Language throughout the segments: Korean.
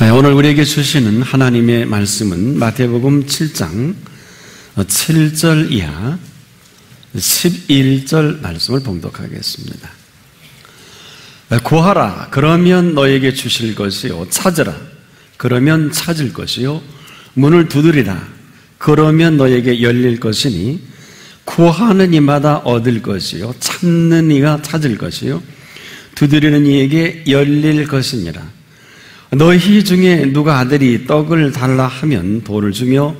오늘 우리에게 주시는 하나님의 말씀은 마태복음 7장 7절 이하 11절 말씀을 봉독하겠습니다. 구하라 그러면 너에게 주실 것이요, 찾으라 그러면 찾을 것이요, 문을 두드리라 그러면 너에게 열릴 것이니 구하는 이마다 얻을 것이요, 찾는 이가 찾을 것이요, 두드리는 이에게 열릴 것이니라. 너희 중에 누가 아들이 떡을 달라 하면 돌을 주며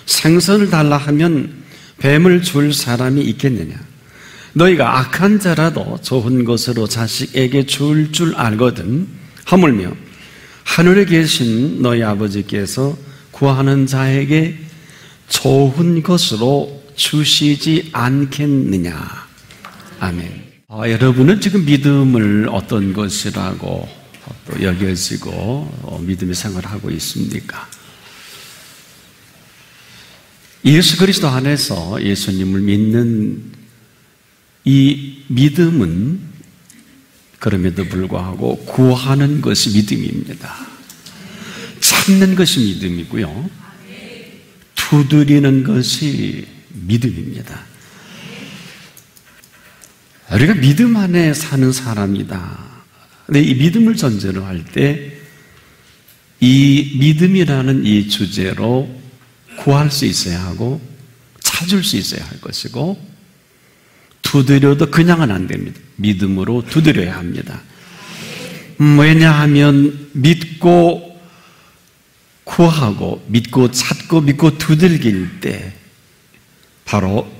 생선을 달라 하면 뱀을 줄 사람이 있겠느냐? 너희가 악한 자라도 좋은 것으로 자식에게 줄 알거든. 하물며 하늘에 계신 너희 아버지께서 구하는 자에게 좋은 것으로 주시지 않겠느냐? 아멘. 여러분은 지금 믿음을 어떤 것이라고 또 여겨지고 믿음의 생활을 하고 있습니까? 예수 그리스도 안에서 예수님을 믿는 이 믿음은 그럼에도 불구하고 구하는 것이 믿음입니다. 찾는 것이 믿음이고요, 두드리는 것이 믿음입니다. 우리가 믿음 안에 사는 사람이다. 근데 이 믿음을 전제로 할 때 이 믿음이라는 이 주제로 구할 수 있어야 하고 찾을 수 있어야 할 것이고, 두드려도 그냥은 안 됩니다. 믿음으로 두드려야 합니다. 왜냐하면 믿고 구하고 믿고 찾고 믿고 두들길 때 바로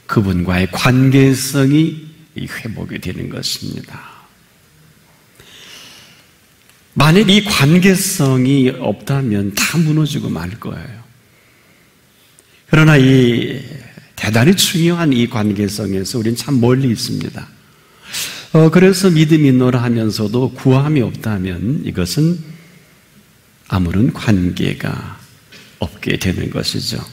그분과의 관계성이 회복이 되는 것입니다. 만약 이 관계성이 없다면 다 무너지고 말 거예요. 그러나 이 대단히 중요한 이 관계성에서 우리는 참 멀리 있습니다. 그래서 믿음이 있노라 하면서도 구함이 없다면 이것은 아무런 관계가 없게 되는 것이죠.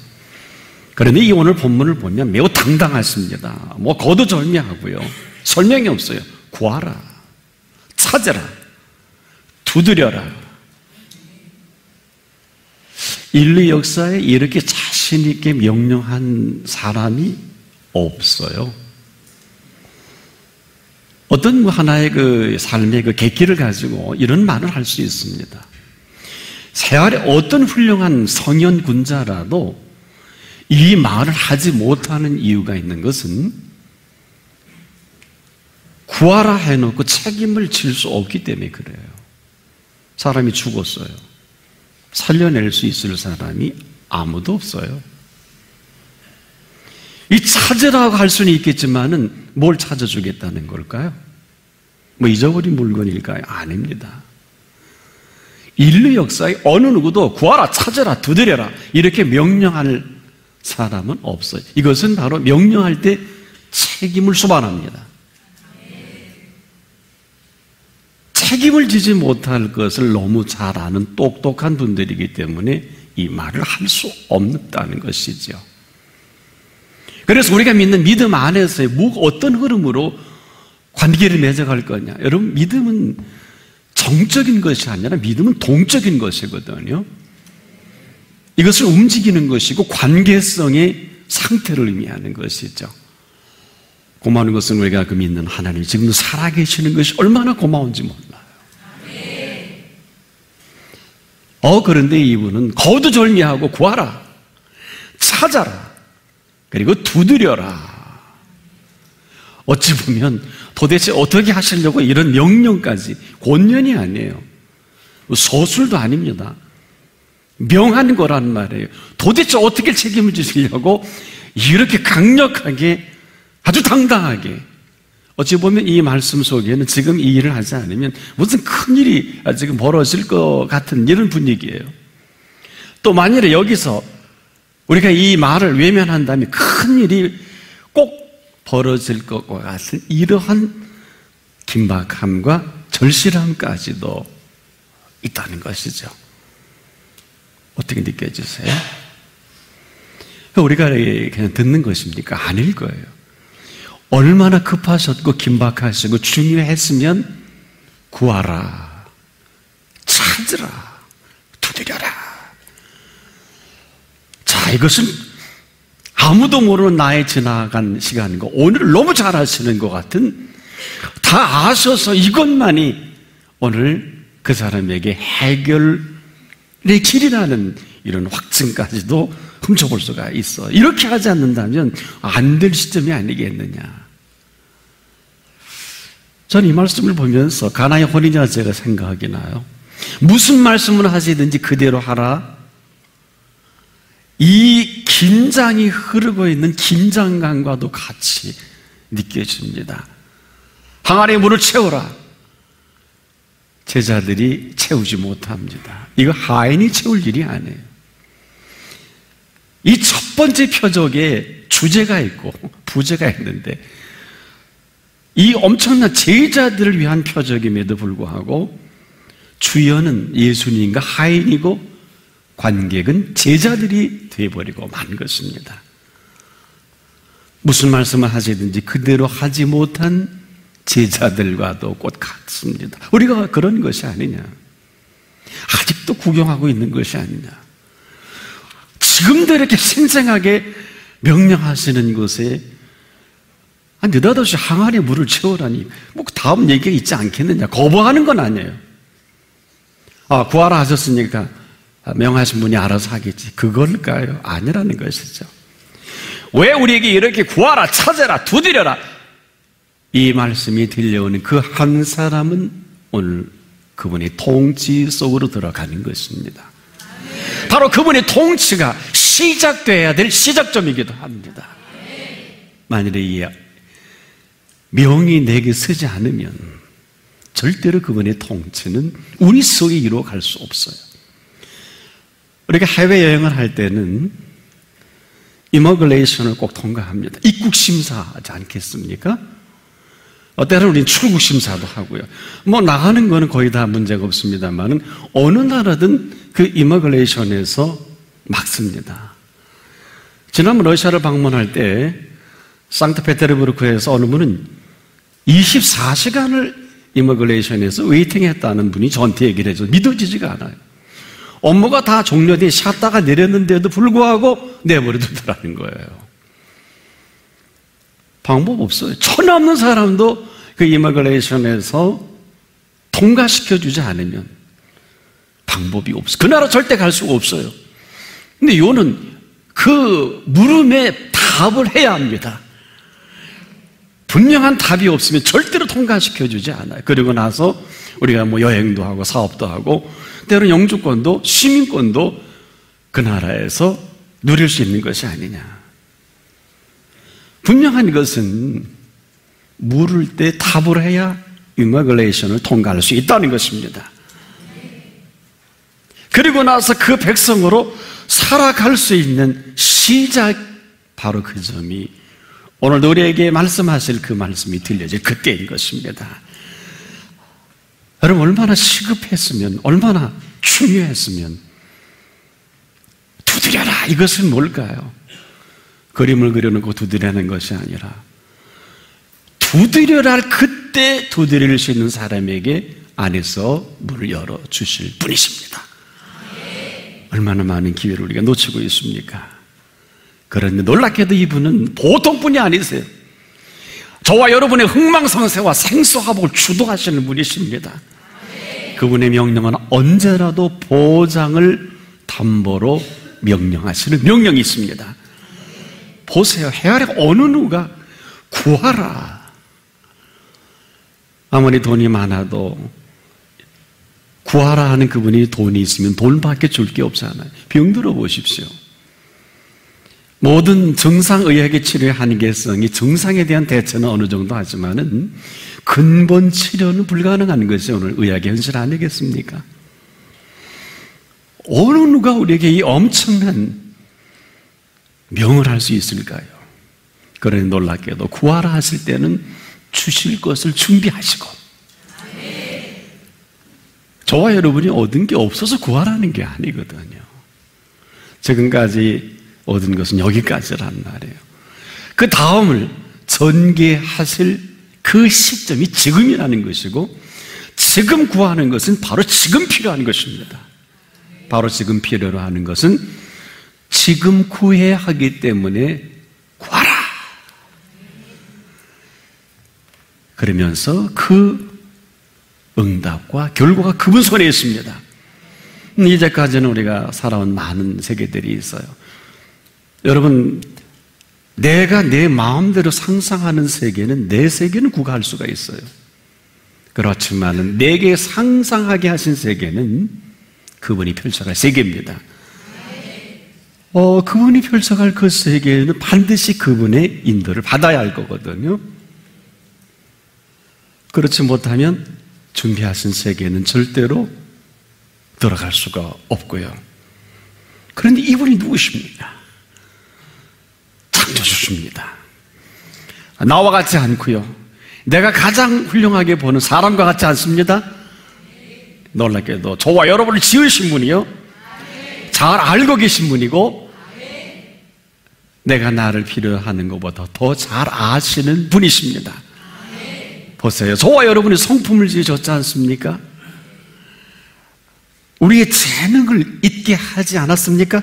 그런데 이 오늘 본문을 보면 매우 당당하십니다. 거두절미하고요, 설명이 없어요. 구하라, 찾으라, 두드려라. 인류 역사에 이렇게 자신 있게 명령한 사람이 없어요. 어떤 하나의 그 삶의 그 계기를 가지고 이런 말을 할 수 있습니다. 세월에 어떤 훌륭한 성현 군자라도 이 말을 하지 못하는 이유가 있는 것은 구하라 해놓고 책임을 질 수 없기 때문에 그래요. 사람이 죽었어요. 살려낼 수 있을 사람이 아무도 없어요. 이 찾으라고 할 수는 있겠지만은 뭘 찾아주겠다는 걸까요? 잊어버린 물건일까요? 아닙니다. 인류 역사에 어느 누구도 구하라, 찾으라, 두드려라 이렇게 명령할 사람은 없어요. 이것은 바로 명령할 때 책임을 수반합니다. 책임을 지지 못할 것을 너무 잘 아는 똑똑한 분들이기 때문에 이 말을 할 수 없다는 것이죠. 그래서 우리가 믿는 믿음 안에서의 어떤 흐름으로 관계를 맺어갈 거냐. 여러분, 믿음은 정적인 것이 아니라 믿음은 동적인 것이거든요. 이것을 움직이는 것이고 관계성의 상태를 의미하는 것이죠. 고마운 것은 우리가 그 믿는 하나님이 지금도 살아계시는 것이 얼마나 고마운지 몰라요. 그런데 이분은 거두절미하고 구하라, 찾아라, 그리고 두드려라. 어찌 보면 도대체 어떻게 하시려고 이런 명령까지, 권면이 아니에요. 서술도 아닙니다. 명한 거란 말이에요. 도대체 어떻게 책임을 지시려고 이렇게 강력하게, 아주 당당하게. 어찌 보면 이 말씀 속에는 지금 이 일을 하지 않으면 무슨 큰일이 지금 벌어질 것 같은 이런 분위기예요. 또 만일에 여기서 우리가 이 말을 외면한다면 큰일이 꼭 벌어질 것과 같은 이러한 긴박함과 절실함까지도 있다는 것이죠. 어떻게 느껴지세요? 우리가 그냥 듣는 것입니까? 아닐 거예요. 얼마나 급하셨고 긴박하시고 중요했으면 구하라, 찾으라, 두드려라. 자, 이것은 아무도 모르는 나의 지나간 시간인 거, 오늘 너무 잘 아시는 것 같은, 다 아셔서 이것만이 오늘 그 사람에게 해결의 길이라는 이런 확증까지도 훔쳐볼 수가 있어. 이렇게 하지 않는다면 안 될 시점이 아니겠느냐. 저는 이 말씀을 보면서 가나의 혼인이라 제가 생각이 나요. 무슨 말씀을 하시든지 그대로 하라. 이 긴장이 흐르고 있는 긴장감과도 같이 느껴집니다. 항아리에 물을 채우라. 제자들이 채우지 못합니다. 이거 하인이 채울 일이 아니에요. 이 첫 번째 표적에 주제가 있고 부제가 있는데, 이 엄청난 제자들을 위한 표적임에도 불구하고 주연은 예수님과 하인이고 관객은 제자들이 되어버리고 만 것입니다. 무슨 말씀을 하시든지 그대로 하지 못한 제자들과도 곧 같습니다. 우리가 그런 것이 아니냐, 아직도 구경하고 있는 것이 아니냐, 지금도 이렇게 생생하게 명령하시는 것에 느닷없이 항아리에 물을 채우라니, 뭐 다음 얘기가 있지 않겠느냐, 거부하는 건 아니에요. 구하라 하셨으니까 명하신 분이 알아서 하겠지, 그걸까요? 아니라는 것이죠. 왜 우리에게 이렇게 구하라, 찾아라, 두드려라, 이 말씀이 들려오는 그 한 사람은 오늘 그분의 통치 속으로 들어가는 것입니다. 바로 그분의 통치가 시작돼야 될 시작점이기도 합니다. 만일에 이 명이 내게 서지 않으면 절대로 그분의 통치는 우리 속에 이루어갈 수 없어요. 우리가 해외여행을 할 때는 이머글레이션을 꼭 통과합니다. 입국심사하지 않겠습니까? 때로는 우리는 출국심사도 하고요. 뭐 나가는 거는 거의 다 문제가 없습니다만은 어느 나라든 그 이머글레이션에서 막습니다. 지난번 러시아를 방문할 때 상트페테르부르크에서 어느 분은 24시간을 이머글레이션에서 웨이팅했다는 분이 저한테 얘기를 해서 믿어지지가 않아요. 업무가 다 종료돼 쉬었다가 내렸는데도 불구하고 내버려두더라는 거예요. 방법 없어요. 천하 없는 사람도 그 이머글레이션에서 통과시켜주지 않으면 방법이 없어요. 그 나라 절대 갈 수가 없어요. 근데 요는 그 물음에 답을 해야 합니다. 분명한 답이 없으면 절대로 통과시켜주지 않아요. 그리고 나서 우리가 뭐 여행도 하고 사업도 하고 때로는 영주권도 시민권도 그 나라에서 누릴 수 있는 것이 아니냐. 분명한 것은 물을 때 답을 해야 이머글레이션을 통과할 수 있다는 것입니다. 그리고 나서 그 백성으로 살아갈 수 있는 시작, 바로 그 점이 오늘 우리에게 말씀하실 그 말씀이 들려질 그때인 것입니다. 여러분, 얼마나 시급했으면, 얼마나 중요했으면 두드려라, 이것은 뭘까요? 그림을 그려놓고 두드리는 것이 아니라 두드려라 할 그때 두드릴 수 있는 사람에게 안에서 문을 열어주실 분이십니다. 얼마나 많은 기회를 우리가 놓치고 있습니까? 그런데 놀랍게도 이분은 보통 분이 아니세요. 저와 여러분의 흥망성쇠와 생수화복을 주도하시는 분이십니다. 그분의 명령은 언제라도 보장을 담보로 명령하시는 명령이 있습니다. 보세요. 해아래 어느 누가 구하라. 아무리 돈이 많아도 구하라 하는 그분이 돈이 있으면 돈밖에 줄 게 없잖아요. 병들어 보십시오. 모든 정상의학의 치료의 한계성이 정상에 대한 대처는 어느 정도 하지만은 근본 치료는 불가능한 것이 오늘 의학의 현실 아니겠습니까? 어느 누가 우리에게 이 엄청난 명을 할 수 있을까요? 그러니 놀랍게도 구하라 하실 때는 주실 것을 준비하시고, 저와 여러분이 얻은 게 없어서 구하라는 게 아니거든요. 지금까지 얻은 것은 여기까지란 말이에요. 그 다음을 전개하실 그 시점이 지금이라는 것이고, 지금 구하는 것은 바로 지금 필요한 것입니다. 바로 지금 필요로 하는 것은 지금 구해야 하기 때문에 구하라. 그러면서 그 응답과 결과가 그분 손에 있습니다. 이제까지는 우리가 살아온 많은 세계들이 있어요. 여러분, 내가 내 마음대로 상상하는 세계는 내 세계는 구가할 수가 있어요. 그렇지만 내게 상상하게 하신 세계는 그분이 펼쳐갈 세계입니다. 그분이 펼쳐갈 그 세계는 반드시 그분의 인도를 받아야 할 거거든요. 그렇지 못하면 준비하신 세계는 절대로 들어갈 수가 없고요. 그런데 이분이 누구십니까? 창조주십니다. 나와 같지 않고요. 내가 가장 훌륭하게 보는 사람과 같지 않습니다. 놀랍게도 저와 여러분을 지으신 분이요, 잘 알고 계신 분이고, 내가 나를 필요하는 것보다 더 잘 아시는 분이십니다. 보세요. 저와 여러분이 성품을 지으셨지 않습니까? 우리의 재능을 잊게 하지 않았습니까?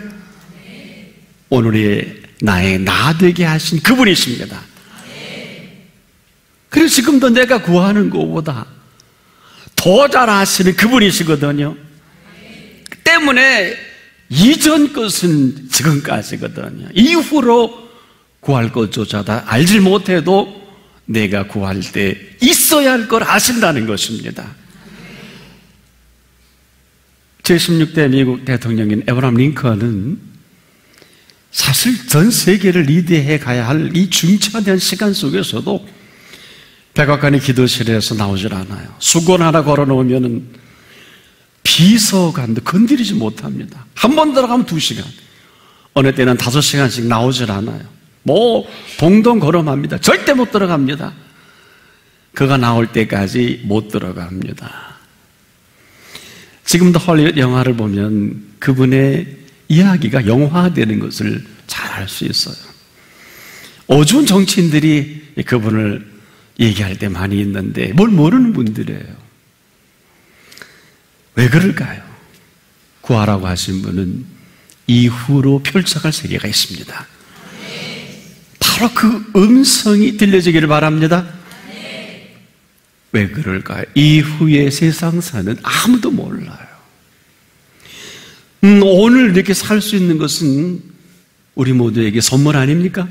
오늘의 나의 나 되게 하신 그분이십니다. 그래서 지금도 내가 구하는 것보다 더 잘 아시는 그분이시거든요. 때문에 이전 것은 지금까지거든요. 이후로 구할 것조차 다 알지 못해도 내가 구할 때 있어야 할 걸 아신다는 것입니다. 제16대 미국 대통령인 에브라함 링컨은 사실 전 세계를 리드해 가야 할 이 중차대한 시간 속에서도 백악관의 기도실에서 나오질 않아요. 수건 하나 걸어놓으면 비서관도 건드리지 못합니다. 한 번 들어가면 2시간, 어느 때는 5시간씩 나오질 않아요. 봉동 걸음합니다. 절대 못 들어갑니다. 그가 나올 때까지 못 들어갑니다. 지금도 헐리우드 영화를 보면 그분의 이야기가 영화화되는 것을 잘 알 수 있어요. 어두운 정치인들이 그분을 얘기할 때 많이 있는데 뭘 모르는 분들이에요. 왜 그럴까요? 구하라고 하신 분은 이후로 펼쳐갈 세계가 있습니다. 바로 그 음성이 들려지기를 바랍니다. 왜 그럴까요? 이후의 세상사는 아무도 몰라요. 오늘 이렇게 살 수 있는 것은 우리 모두에게 선물 아닙니까?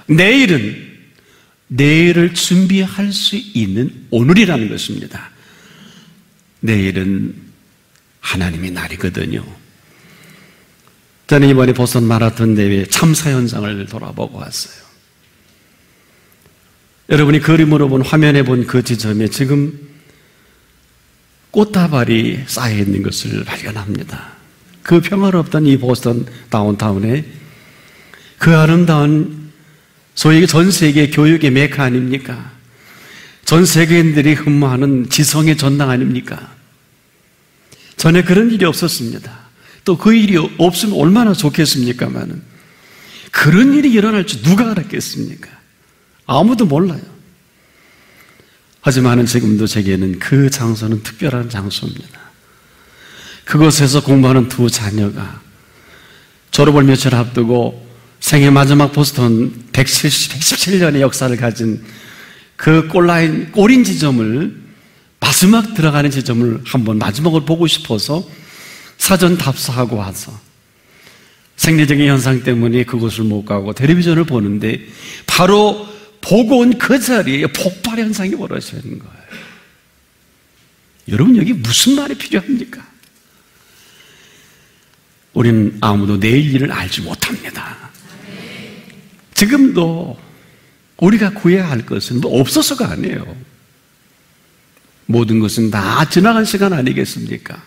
내일을 준비할 수 있는 오늘이라는 것입니다. 내일은 하나님의 날이거든요. 저는 이번에 보스턴 마라톤 대회 참사 현장을 돌아보고 왔어요. 여러분이 그림으로 본, 화면에 본 그 지점에 지금 꽃다발이 쌓여 있는 것을 발견합니다. 그 평화롭던 이 보스턴 다운타운에 그 아름다운 소위 전 세계 교육의 메카 아닙니까? 전 세계인들이 흠모하는 지성의 전당 아닙니까? 전에 그런 일이 없었습니다. 또 그 일이 없으면 얼마나 좋겠습니까만은, 그런 일이 일어날 줄 누가 알았겠습니까? 아무도 몰라요. 하지만은 지금도 제게는 그 장소는 특별한 장소입니다. 그곳에서 공부하는 2 자녀가 졸업을 며칠 앞두고 생애 마지막 보스턴 117년의 역사를 가진 그 골인 지점을, 마지막 들어가는 지점을 한번 마지막으로 보고 싶어서 사전 답사하고 와서 생리적인 현상 때문에 그곳을 못 가고 텔레비전을 보는데 바로 보고 온 그 자리에 폭발 현상이 벌어지는 거예요. 여러분, 여기 무슨 말이 필요합니까? 우리는 아무도 내일 일을 알지 못합니다. 지금도 우리가 구해야 할 것은 없어서가 아니에요. 모든 것은 다 지나간 시간 아니겠습니까?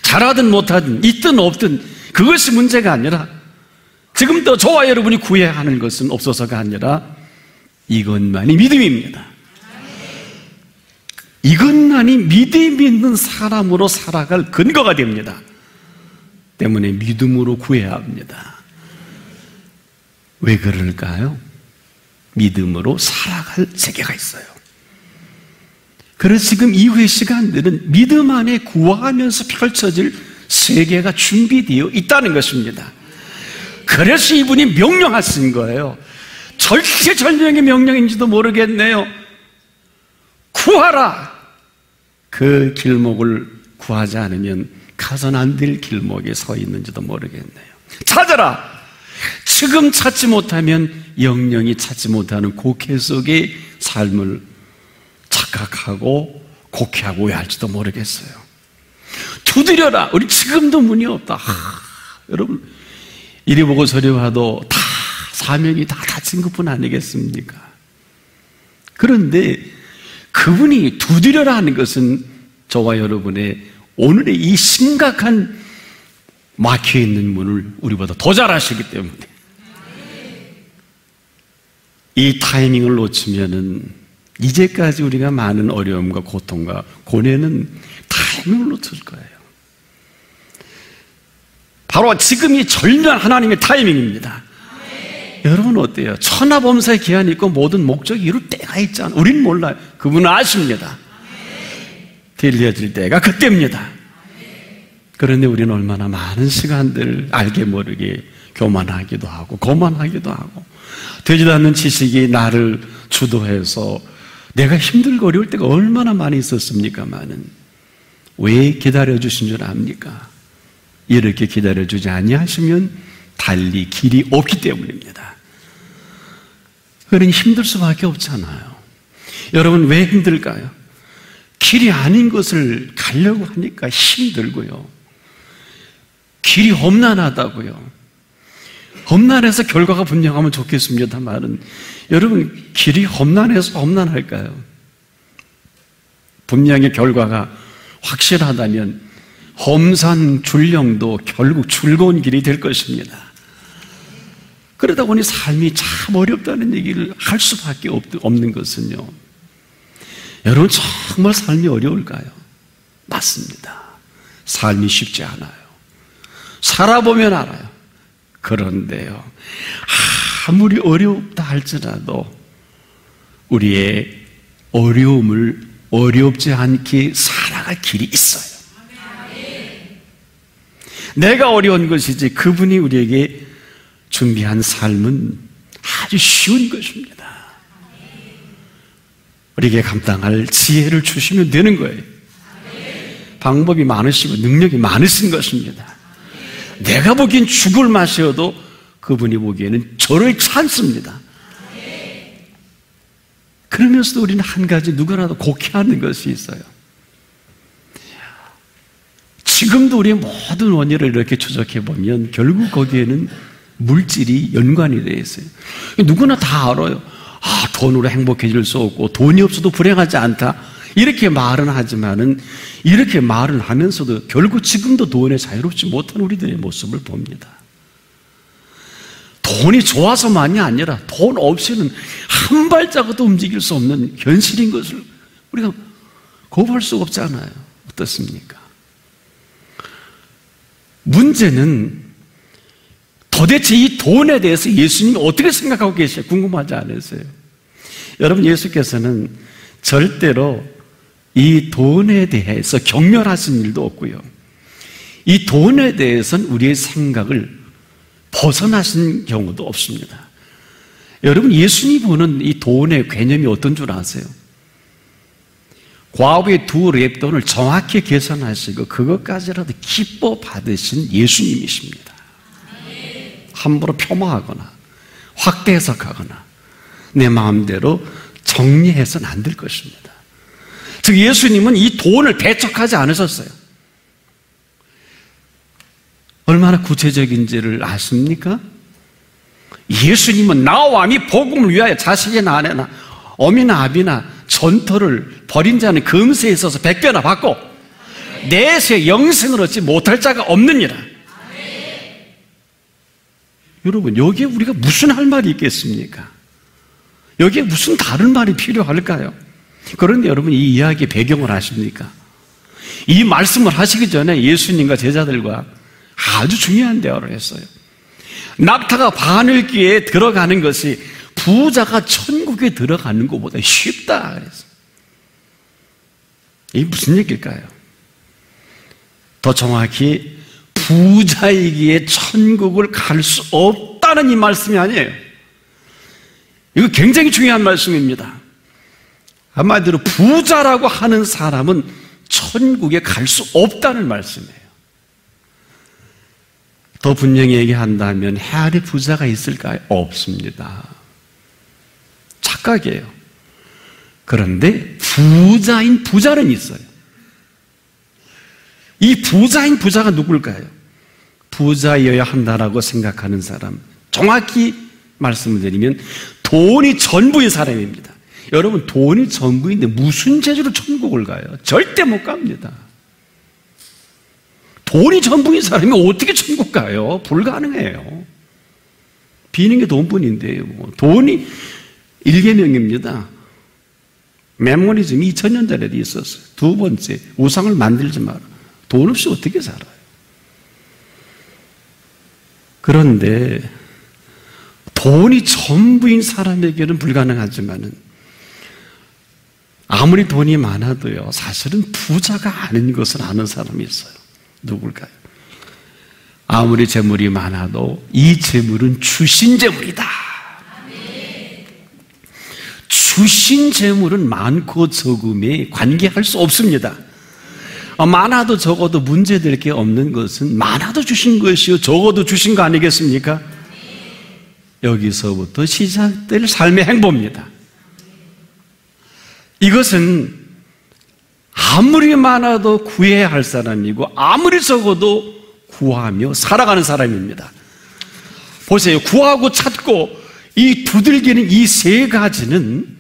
잘하든 못하든 있든 없든 그것이 문제가 아니라, 지금도 저와 여러분이 구해야 하는 것은 없어서가 아니라 이것만이 믿음입니다. 이것만이 믿음 있는 사람으로 살아갈 근거가 됩니다. 때문에 믿음으로 구해야 합니다. 왜 그럴까요? 믿음으로 살아갈 세계가 있어요. 그래서 지금 이후의 시간들은 믿음 안에 구하면서 펼쳐질 세계가 준비되어 있다는 것입니다. 그래서 이분이 명령하신 거예요. 절체절명의 명령인지도 모르겠네요. 구하라. 그 길목을 구하지 않으면 가선 안 될 길목에 서 있는지도 모르겠네요. 찾아라. 지금 찾지 못하면 영영이 찾지 못하는 곡해 속의 삶을 착각하고 곡해하고 오해할지도 모르겠어요. 두드려라. 우리 지금도 문이 없다. 여러분, 이리 보고 저리 봐도 다 사명이 다 닫힌 것뿐 아니겠습니까? 그런데 그분이 두드려라 하는 것은 저와 여러분의 오늘의 이 심각한 막혀있는 문을 우리보다 더 잘 아시기 때문에 이 타이밍을 놓치면은 이제까지 우리가 많은 어려움과 고통과 고뇌는 타이밍을 놓칠 거예요. 바로 지금이 절묘한 하나님의 타이밍입니다. 여러분 어때요? 천하범사의 기한이 있고 모든 목적이 이룰 때가 있잖아요. 우린 몰라요. 그분은 아십니다. 들려질 때가 그때입니다. 그런데 우리는 얼마나 많은 시간들 알게 모르게 교만하기도 하고 거만하기도 하고 되지도 않는 지식이 나를 주도해서 내가 힘들고 어려울 때가 얼마나 많이 있었습니까마는 왜 기다려주신 줄 압니까? 이렇게 기다려주지 아니하시면 달리 길이 없기 때문입니다. 그러니 힘들 수밖에 없잖아요. 여러분 왜 힘들까요? 길이 아닌 것을 가려고 하니까 힘들고요. 길이 험난하다고요. 험난해서 결과가 분명하면 좋겠습니다만은 여러분 길이 험난해서 험난할까요? 분명히 결과가 확실하다면 험산 줄령도 결국 즐거운 길이 될 것입니다. 그러다 보니 삶이 참 어렵다는 얘기를 할 수밖에 없는 것은요, 여러분 정말 삶이 어려울까요? 맞습니다. 삶이 쉽지 않아요. 살아보면 알아요. 그런데요, 아무리 어렵다 할지라도 우리의 어려움을 어렵지 않게 살아갈 길이 있어요. 내가 어려운 것이지 그분이 우리에게 준비한 삶은 아주 쉬운 것입니다. 우리에게 감당할 지혜를 주시면 되는 거예요. 방법이 많으시고 능력이 많으신 것입니다. 내가 보기엔 죽을 맛이어도 그분이 보기에는 저를 찾습니다. 그러면서도 우리는 한 가지 누구라도 곡해하는 것이 있어요. 지금도 우리의 모든 원인을 이렇게 추적해 보면 결국 거기에는 물질이 연관이 되어 있어요. 누구나 다 알아요. 돈으로 행복해질 수 없고 돈이 없어도 불행하지 않다. 이렇게 말은 하지만은 이렇게 말을 하면서도 결국 지금도 돈에 자유롭지 못한 우리들의 모습을 봅니다. 돈이 좋아서만이 아니라 돈 없이는 한 발자국도 움직일 수 없는 현실인 것을 우리가 거부할 수가 없잖아요. 어떻습니까? 문제는 도대체 이 돈에 대해서 예수님이 어떻게 생각하고 계시죠? 궁금하지 않으세요? 여러분, 예수께서는 절대로 이 돈에 대해서 경멸하신 일도 없고요. 이 돈에 대해서는 우리의 생각을 벗어나신 경우도 없습니다. 여러분, 예수님이 보는 이 돈의 개념이 어떤 줄 아세요? 과부의 2렙돈을 정확히 계산하시고 그것까지라도 기뻐 받으신 예수님이십니다. 함부로 폄하하거나 확대 해석하거나 내 마음대로 정리해서는 안 될 것입니다. 즉 예수님은 이 돈을 배척하지 않으셨어요. 얼마나 구체적인지를 아십니까? 예수님은 나와 왕이 복음을 위하여 자식이나 아내나 어미나 아비나 전토를 벌인 자는 금세에 있어서 100배나 받고 내세 영생을 얻지 못할 자가 없느니라. 여러분, 여기에 우리가 무슨 할 말이 있겠습니까? 여기에 무슨 다른 말이 필요할까요? 그런데 여러분, 이 이야기의 배경을 아십니까? 이 말씀을 하시기 전에 예수님과 제자들과 아주 중요한 대화를 했어요. 낙타가 바늘귀에 들어가는 것이 부자가 천국에 들어가는 것보다 쉽다 그랬어요. 이게 무슨 얘기일까요? 더 정확히 부자이기에 천국을 갈 수 없다는 이 말씀이 아니에요. 이거 굉장히 중요한 말씀입니다. 한마디로 부자라고 하는 사람은 천국에 갈 수 없다는 말씀이에요. 더 분명히 얘기한다면 해 아래 부자가 있을까요? 없습니다. 착각이에요. 그런데 부자인 부자는 있어요. 이 부자인 부자가 누굴까요? 부자여야 한다라고 생각하는 사람, 정확히 말씀을 드리면 돈이 전부인 사람입니다. 여러분, 돈이 전부인데 무슨 재주로 천국을 가요? 절대 못 갑니다. 돈이 전부인 사람이 어떻게 천국 가요? 불가능해요. 비는 게 돈뿐인데요. 돈이 일계명입니다. 메모리즘 2000년 전에도 있었어요. 두 번째, 우상을 만들지 마라. 돈 없이 어떻게 살아요? 그런데 돈이 전부인 사람에게는 불가능하지만은 아무리 돈이 많아도요, 사실은 부자가 아닌 것을 아는 사람이 있어요. 누굴까요? 아무리 재물이 많아도 이 재물은 주신 재물이다. 주신 재물은 많고 적음에 관계할 수 없습니다. 많아도 적어도 문제될 게 없는 것은 많아도 주신 것이요, 적어도 주신 거 아니겠습니까? 여기서부터 시작될 삶의 행보입니다. 이것은 아무리 많아도 구해야 할 사람이고 아무리 적어도 구하며 살아가는 사람입니다. 보세요. 구하고 찾고 이 두들기는 이 세 가지는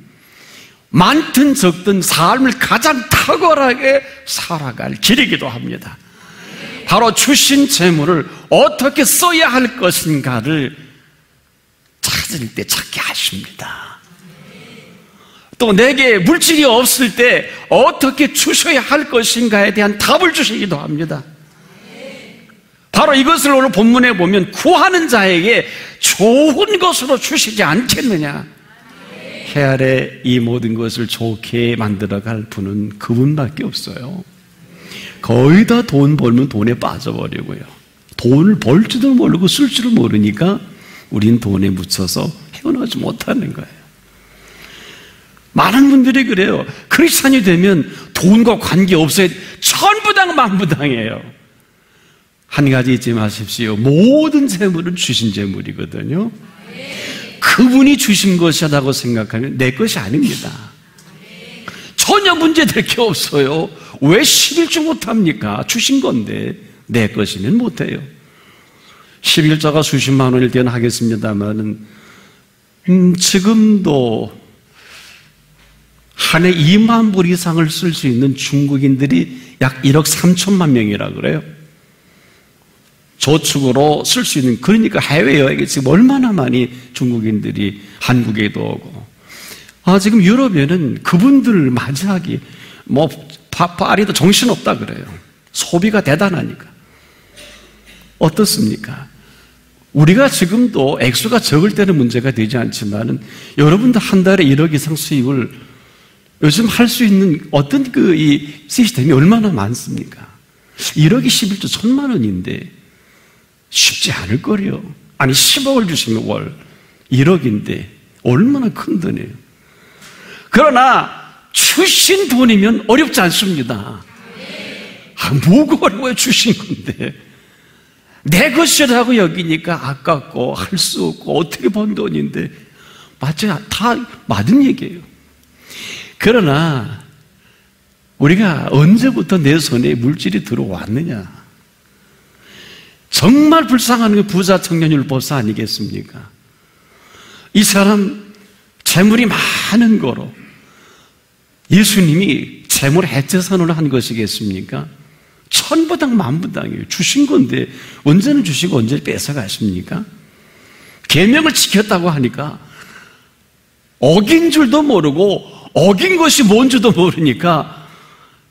많든 적든 삶을 가장 탁월하게 살아갈 길이기도 합니다. 바로 주신 재물을 어떻게 써야 할 것인가를 찾을 때 찾게 하십니다. 또 내게 물질이 없을 때 어떻게 주셔야 할 것인가에 대한 답을 주시기도 합니다. 바로 이것을 오늘 본문에 보면 구하는 자에게 좋은 것으로 주시지 않겠느냐. 해 아래 이 모든 것을 좋게 만들어갈 분은 그분밖에 없어요. 거의 다 돈 벌면 돈에 빠져버리고요. 돈을 벌지도 모르고 쓸 줄을 모르니까 우린 돈에 묻혀서 헤어나오지 못하는 거예요. 많은 분들이 그래요. 크리스찬이 되면 돈과 관계없어요. 천부당만부당이에요. 한 가지 잊지 마십시오. 모든 재물은 주신 재물이거든요. 그분이 주신 것이라고 생각하면 내 것이 아닙니다. 전혀 문제될 게 없어요. 왜 11조 못합니까? 주신 건데 내 것이면 못해요. 11조가 수십만 원일 때는 하겠습니다만 지금도 한 해 2만 불 이상을 쓸 수 있는 중국인들이 약 1억 3천만 명이라 그래요. 저축으로 쓸 수 있는, 그러니까 해외여행에 지금 얼마나 많이 중국인들이 한국에도 오고, 지금 유럽에는 그분들을 맞이하기 파리도 정신없다 그래요. 소비가 대단하니까. 어떻습니까? 우리가 지금도 액수가 적을 때는 문제가 되지 않지만은 여러분도 한 달에 1억 이상 수입을 요즘 할 수 있는 어떤 이 시스템이 얼마나 많습니까? 1억이 11조 1,000만 원인데 쉽지 않을 거래요. 아니 10억을 주시면 월 1억인데 얼마나 큰 돈이에요. 그러나 주신 돈이면 어렵지 않습니다. 뭐가 어려워요? 주신 건데 내 것이라고 여기니까 아깝고 할 수 없고 어떻게 번 돈인데 맞아요. 다 맞은 얘기예요. 그러나 우리가 언제부터 내 손에 물질이 들어왔느냐? 정말 불쌍한 게 부자 청년율법사 아니겠습니까? 이 사람 재물이 많은 거로 예수님이 재물 해체선언을 한 것이겠습니까? 천부당 만부당이에요. 주신 건데 언제는 주시고 언제 뺏어가십니까? 계명을 지켰다고 하니까 어긴 줄도 모르고 어긴 것이 뭔지도 모르니까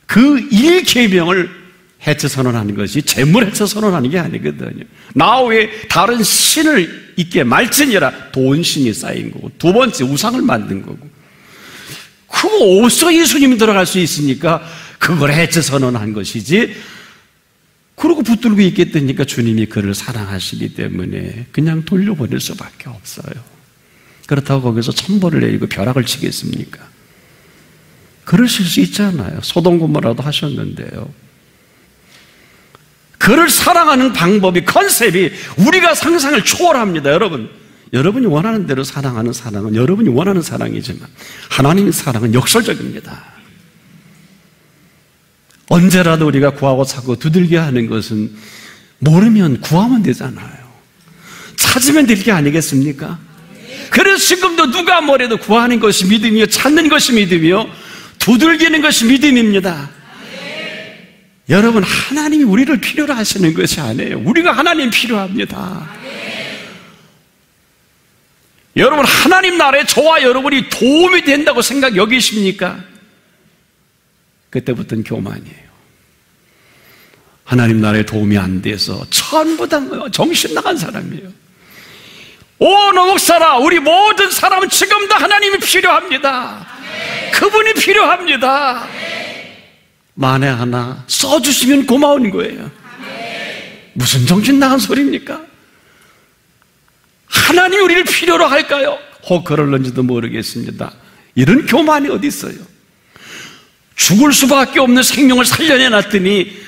그 일계명을 해체선언하는 것이 재물 해체선언하는 게 아니거든요. 나 외에 다른 신을 있게 말지니라 돈신이 쌓인 거고, 두 번째 우상을 만든 거고, 그거 어디서 예수님이 들어갈 수 있으니까 그걸 해체선언한 것이지 그러고 붙들고 있겠다니까 주님이 그를 사랑하시기 때문에 그냥 돌려보낼 수밖에 없어요. 그렇다고 거기서 천벌을 내리고 벼락을 치겠습니까? 그러실 수 있잖아요. 소돔 고모라도 하셨는데요. 그를 사랑하는 방법이, 컨셉이 우리가 상상을 초월합니다. 여러분이 원하는 대로 사랑하는 사랑은 여러분이 원하는 사랑이지만 하나님의 사랑은 역설적입니다. 언제라도 우리가 구하고 찾고 두들겨 하는 것은 모르면 구하면 되잖아요. 찾으면 될 게 아니겠습니까? 그래서 지금도 누가 뭐래도 구하는 것이 믿음이요, 찾는 것이 믿음이요, 두들기는 것이 믿음입니다. 여러분, 하나님이 우리를 필요로 하시는 것이 아니에요. 우리가 하나님 필요합니다. 여러분, 하나님 나라에 저와 여러분이 도움이 된다고 여기십니까? 그때부터는 교만이에요. 하나님 나라에 도움이 안 돼서 전부 다 정신 나간 사람이에요. 오, 노목사라, 우리 모든 사람은 지금도 하나님이 필요합니다. 그분이 필요합니다. 만에 하나 써주시면 고마운 거예요. 무슨 정신 나간 소리입니까? 하나님이 우리를 필요로 할까요? 혹 그럴런지도 모르겠습니다. 이런 교만이 어디 있어요? 죽을 수밖에 없는 생명을 살려내놨더니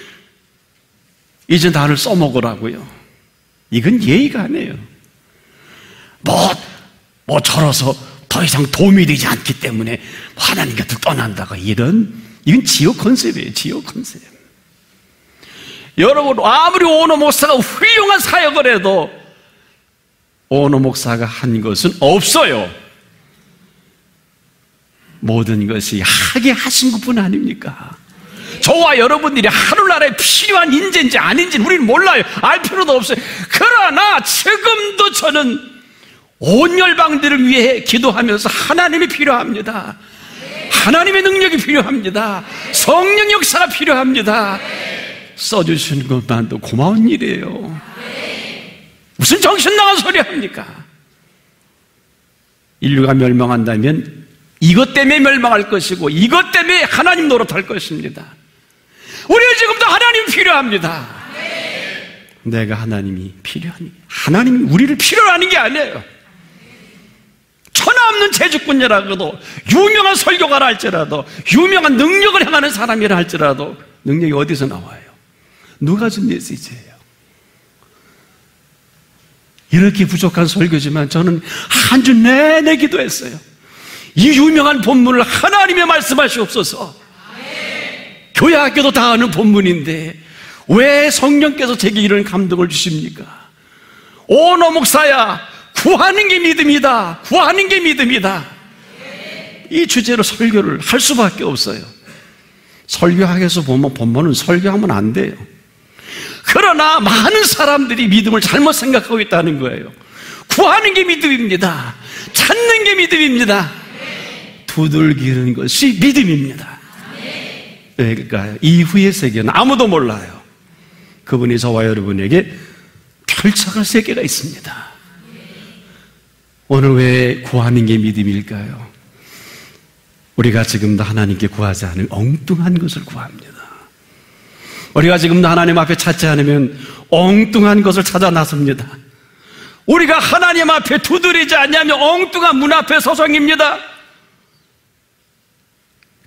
이제 나를 써먹으라고요. 이건 예의가 아니에요. 뭐 저러서 더 이상 도움이 되지 않기 때문에 하나님 곁을 떠난다가 이건 지옥 컨셉이에요. 지옥 컨셉. 여러분, 아무리 오너 목사가 훌륭한 사역을 해도 오너 목사가 한 것은 없어요. 모든 것이 하게 하신 것뿐 아닙니까? 저와 여러분들이 하늘나라에 필요한 인재인지 아닌지는 우리는 몰라요. 알 필요도 없어요. 그러나 지금도 저는 온 열방들을 위해 기도하면서 하나님이 필요합니다. 하나님의 능력이 필요합니다. 성령 역사가 필요합니다. 써주시는 것만도 고마운 일이에요. 무슨 정신 나간 소리 합니까? 인류가 멸망한다면 이것 때문에 멸망할 것이고 이것 때문에 하나님 노릇할 것입니다. 우리는 지금도 하나님이 필요합니다. 내가 하나님이 필요하니, 하나님이 우리를 필요로 하는 게 아니에요. 천하 없는 재주꾼이라고도, 유명한 설교가라 할지라도, 유명한 능력을 행하는 사람이라 할지라도 능력이 어디서 나와요? 누가 준 메시지예요? 이렇게 부족한 설교지만 저는 한 주 내내 기도했어요. 이 유명한 본문을 하나님의 말씀하시옵소서. 교회 학교도 다 아는 본문인데 왜 성령께서 제게 이런 감동을 주십니까? 오너 목사야, 구하는 게 믿음이다. 구하는 게 믿음이다. 이 주제로 설교를 할 수밖에 없어요. 설교학에서 보면 본문은 설교하면 안 돼요. 그러나 많은 사람들이 믿음을 잘못 생각하고 있다는 거예요. 구하는 게 믿음입니다. 찾는 게 믿음입니다. 두들기는 것이 믿음입니다. 그러니까 이후의 세계는 아무도 몰라요. 그분이 저와 여러분에게 펼쳐갈 세계가 있습니다. 오늘 왜 구하는 게 믿음일까요? 우리가 지금도 하나님께 구하지 않은 엉뚱한 것을 구합니다. 우리가 지금도 하나님 앞에 찾지 않으면 엉뚱한 것을 찾아 나섭니다. 우리가 하나님 앞에 두드리지 않냐면 엉뚱한 문 앞에 서성입니다.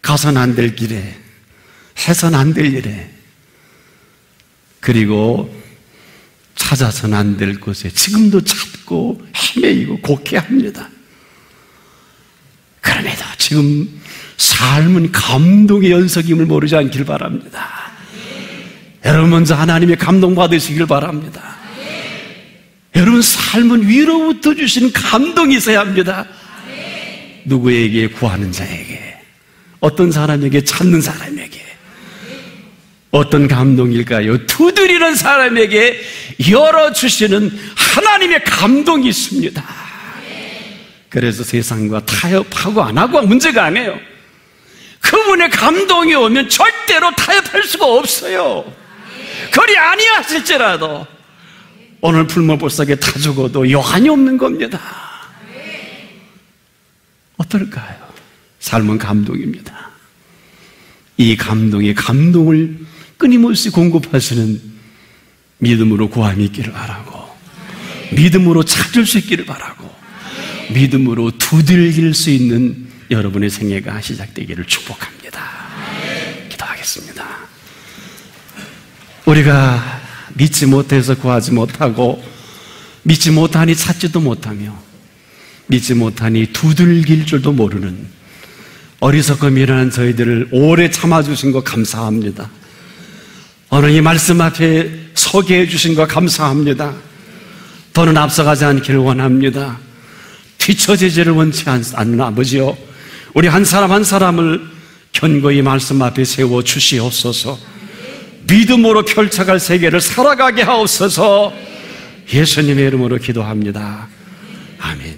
가선 안 될 길에, 해선 안 될 일에, 그리고 찾아서는 안 될 곳에 지금도 찾고 헤매이고 곡해합니다. 그럼에도 지금 삶은 감동의 연속임을 모르지 않길 바랍니다. 여러분 먼저 하나님의 감동 받으시길 바랍니다. 여러분 삶은 위로부터 주시는 감동이 있어야 합니다. 누구에게? 구하는 자에게. 어떤 사람에게? 찾는 사람에게. 어떤 감동일까요? 두드리는 사람에게 열어주시는 하나님의 감동이 있습니다. 그래서 세상과 타협하고 안 하고 문제가 아니에요. 그분의 감동이 오면 절대로 타협할 수가 없어요. 그리 아니하실지라도 오늘 풀무불석에 타 죽어도 여한이 없는 겁니다. 어떨까요? 삶은 감동입니다. 이 감동의 감동을 끊임없이 공급하시는 믿음으로 구함이 있기를 바라고, 믿음으로 찾을 수 있기를 바라고, 믿음으로 두들길 수 있는 여러분의 생애가 시작되기를 축복합니다. 기도하겠습니다. 우리가 믿지 못해서 구하지 못하고, 믿지 못하니 찾지도 못하며, 믿지 못하니 두들길 줄도 모르는 어리석고 미련한 저희들을 오래 참아주신 것 감사합니다. 오늘 이 말씀 앞에 서게 해주신 것 감사합니다. 더는 앞서가지 않기를 원합니다. 뒤처지지를 원치 않는 아버지요, 우리 한 사람 한 사람을 견고히 말씀 앞에 세워 주시옵소서. 믿음으로 펼쳐갈 세계를 살아가게 하옵소서. 예수님의 이름으로 기도합니다. 아멘.